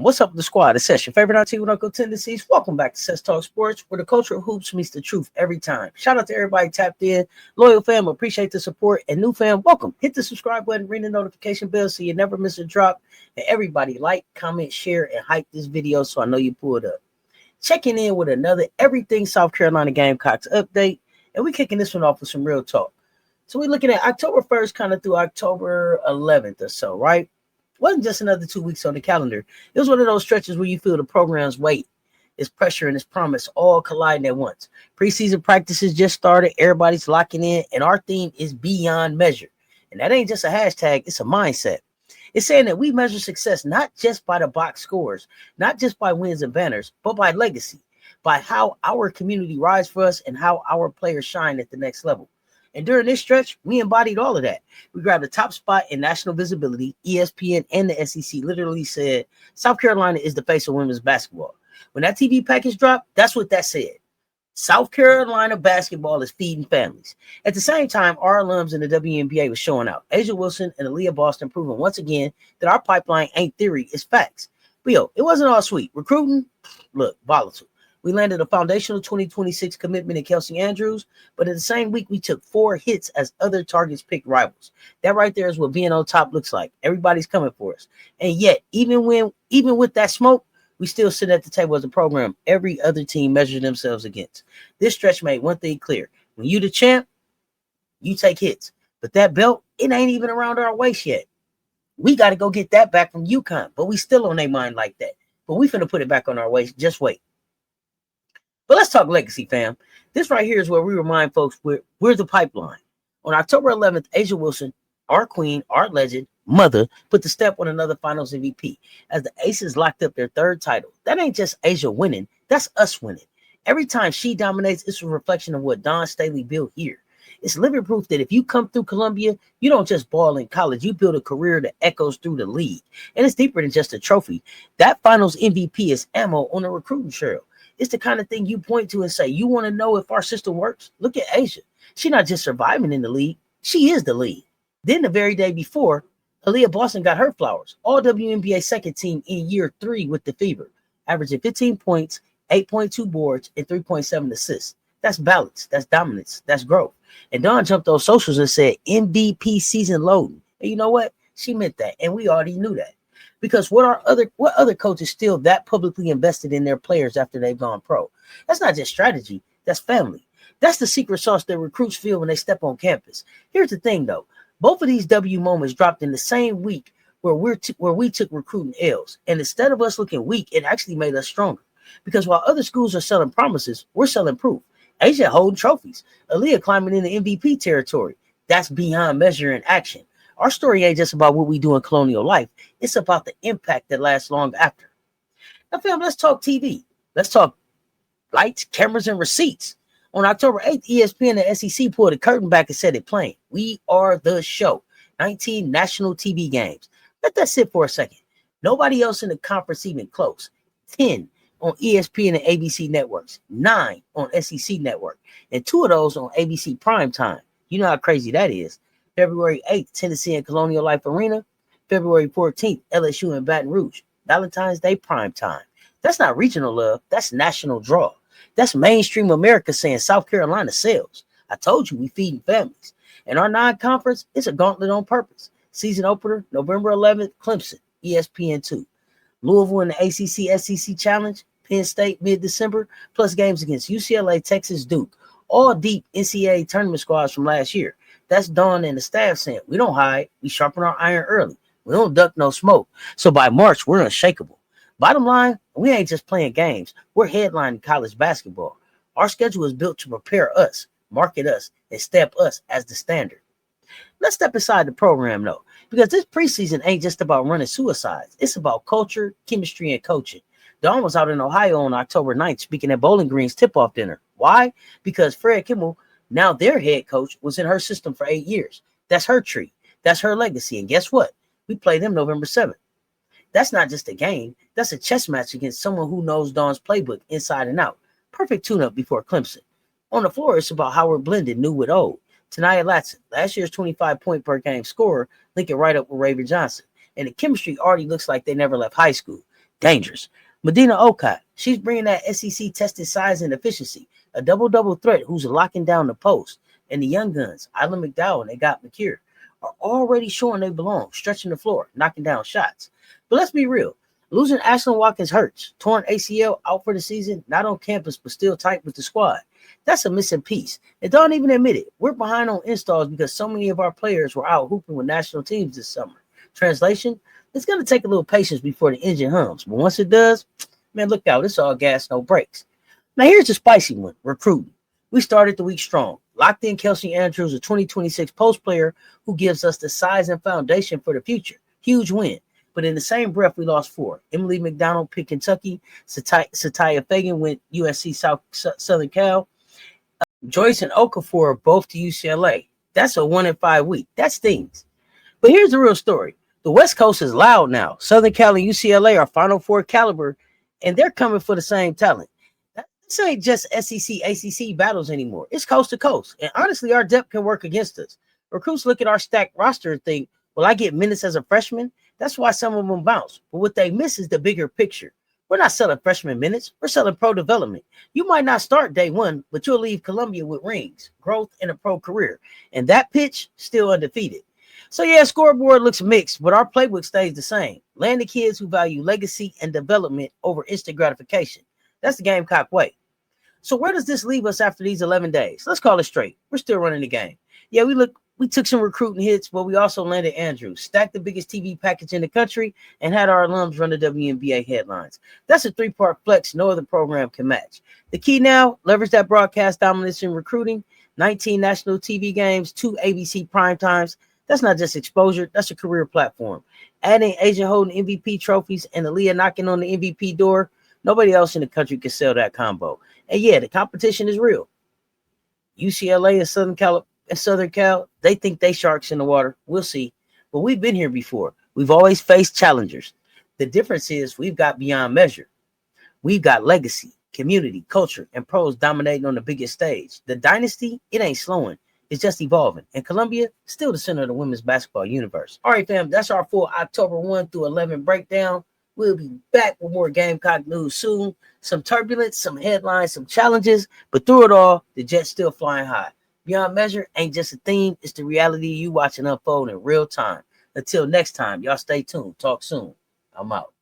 What's up with the squad? It's Cess, your favorite Auntie with Uncle Tendencies. Welcome back to Cess Talks Sports, where the culture of hoops meets the truth every time. Shout out to everybody tapped in. Loyal fam, appreciate the support. And new fam, welcome. Hit the subscribe button, ring the notification bell so you never miss a drop. And everybody like, comment, share, and hype this video so I know you pulled up. Checking in with another Everything South Carolina Gamecocks update. And we're kicking this one off with some real talk. So we're looking at October 1st kind of through October 11th or so, right? Wasn't just another 2 weeks on the calendar. It was one of those stretches where you feel the program's weight, its pressure, and its promise all colliding at once. Preseason practices just started. Everybody's locking in, and our theme is beyond measure. And that ain't just a hashtag. It's a mindset. It's saying that we measure success not just by the box scores, not just by wins and banners, but by legacy, by how our community rides for us and how our players shine at the next level. And during this stretch, we embodied all of that. We grabbed the top spot in national visibility. ESPN and the SEC literally said South Carolina is the face of women's basketball. When that TV package dropped, that's what that said. South Carolina basketball is feeding families. At the same time, our alums in the WNBA was showing out. A'ja Wilson and Aaliyah Boston proving once again that our pipeline ain't theory, it's facts. But yo, it wasn't all sweet. Recruiting, look, volatile. We landed a foundational 2026 commitment in Kelsey Andrews, but in the same week, we took 4 hits as other targets picked rivals. That right there is what being on top looks like. Everybody's coming for us. And yet, even with that smoke, we still sit at the table as a program every other team measures themselves against. This stretch made one thing clear. When you the champ, you take hits. But that belt, it ain't even around our waist yet. We got to go get that back from UConn, but we still on their mind like that. But we finna put it back on our waist. Just wait. But let's talk legacy, fam. This right here is where we remind folks we're the pipeline. On October 11th, A'ja Wilson, our queen, our legend, mother, put the step on another finals MVP as the Aces locked up their 3rd title. That ain't just A'ja winning. That's us winning. Every time she dominates, it's a reflection of what Dawn Staley built here. It's living proof that if you come through Columbia, you don't just ball in college. You build a career that echoes through the league. And it's deeper than just a trophy. That finals MVP is ammo on a recruiting trail. It's the kind of thing you point to and say, you want to know if our system works? Look at A'ja. She's not just surviving in the league. She is the league. Then the very day before, Aaliyah Boston got her flowers. All WNBA second team in year 3 with the Fever, averaging 15 points, 8.2 boards, and 3.7 assists. That's balance. That's dominance. That's growth. And Dawn jumped on socials and said MVP season loading. And you know what? She meant that. And we already knew that. Because what other coaches still that publicly invested in their players after they've gone pro? That's not just strategy. That's family. That's the secret sauce that recruits feel when they step on campus. Here's the thing, though. Both of these W moments dropped in the same week where we took recruiting L's. And instead of us looking weak, it actually made us stronger. Because while other schools are selling promises, we're selling proof. A'ja holding trophies. Aaliyah climbing into MVP territory. That's beyond measure in action. Our story ain't just about what we do in colonial life. It's about the impact that lasts long after. Now, fam, let's talk TV. Let's talk lights, cameras, and receipts. On October 8th, ESPN and SEC pulled the curtain back and said it plain. We are the show. 19 national TV games. Let that sit for a second. Nobody else in the conference even close. 10 on ESPN and ABC networks. 9 on SEC network. And 2 of those on ABC primetime. You know how crazy that is. February 8th, Tennessee and Colonial Life Arena. February 14th, LSU and Baton Rouge. Valentine's Day prime time. That's not regional love. That's national draw. That's mainstream America saying South Carolina sells. I told you we feeding families. And our non-conference is a gauntlet on purpose. Season opener, November 11th, Clemson, ESPN2. Louisville in the ACC SEC Challenge, Penn State mid-December, plus games against UCLA, Texas, Duke. All deep NCAA tournament squads from last year. That's Dawn and the staff saying, we don't hide. We sharpen our iron early. We don't duck no smoke. So by March, we're unshakable. Bottom line, we ain't just playing games. We're headlining college basketball. Our schedule is built to prepare us, market us, and step us as the standard. Let's step inside the program, though, because this preseason ain't just about running suicides. It's about culture, chemistry, and coaching. Dawn was out in Ohio on October 9th speaking at Bowling Green's tip-off dinner. Why? Because Fred Kimmel, now their head coach, was in her system for 8 years. That's her tree. That's her legacy. And guess what? We play them November 7th. That's not just a game. That's a chess match against someone who knows Dawn's playbook inside and out. Perfect tune-up before Clemson. On the floor, it's about how we're blending new with old. Taniyah Latson, last year's 25-point per game scorer, linking right up with Raven Johnson. And the chemistry already looks like they never left high school. dangerous. Medina Okot, she's bringing that SEC tested size and efficiency, a double-double threat who's locking down the post. And the young guns, Isla McDowell and they got McCure, are already showing they belong, stretching the floor, knocking down shots. But let's be real. Losing Ashlyn Watkins hurts. Torn ACL out for the season, not on campus, but still tight with the squad. That's a missing piece. And don't even admit it. We're behind on installs because so many of our players were out hooping with national teams this summer. Translation, it's going to take a little patience before the engine hums. But once it does, man, look out. It's all gas, no brakes. Now, here's the spicy one, recruiting. We started the week strong. Locked in Kelsey Andrews, a 2026 post player who gives us the size and foundation for the future. Huge win. But in the same breath, we lost 4. Emily McDonald picked Kentucky. Satya Fagan went USC Southern Cal. Joyce and Okafor both to UCLA. That's a 1-5 week. That stings. But here's the real story. The West Coast is loud now. Southern Cal and UCLA are Final Four caliber, and they're coming for the same talent. This ain't just SEC, ACC battles anymore. It's coast to coast. And honestly, our depth can work against us. Recruits look at our stacked roster and think, will I get minutes as a freshman? That's why some of them bounce. But what they miss is the bigger picture. We're not selling freshman minutes. We're selling pro development. You might not start day one, but you'll leave Columbia with rings, growth, and a pro career. And that pitch, still undefeated. So yeah, scoreboard looks mixed, but our playbook stays the same. Land the kids who value legacy and development over instant gratification. That's the Gamecock way. So where does this leave us after these 11 days? Let's call it straight. We're still running the game. Yeah, we took some recruiting hits, but we also landed Andrews, stacked the biggest TV package in the country, and had our alums run the WNBA headlines. That's a 3-part flex no other program can match. The key now, leverage that broadcast dominance in recruiting, 19 national TV games, 2 ABC primetimes. That's not just exposure, that's a career platform. Adding Agent holding MVP trophies and Aaliyah knocking on the MVP door, nobody else in the country can sell that combo. And yeah, the competition is real. UCLA and Southern Cal, they think they sharks in the water. We'll see. But we've been here before. We've always faced challengers. The difference is we've got beyond measure. We've got legacy, community, culture, and pros dominating on the biggest stage. The Dynasty, it ain't slowing. It's just evolving. And Columbia, still the center of the women's basketball universe. All right, fam, that's our full October 1 through 11 breakdown. We'll be back with more Gamecock news soon. Some turbulence, some headlines, some challenges. But through it all, the Jets still flying high. Beyond measure ain't just a theme. It's the reality you watching unfold in real time. Until next time, y'all stay tuned. Talk soon. I'm out.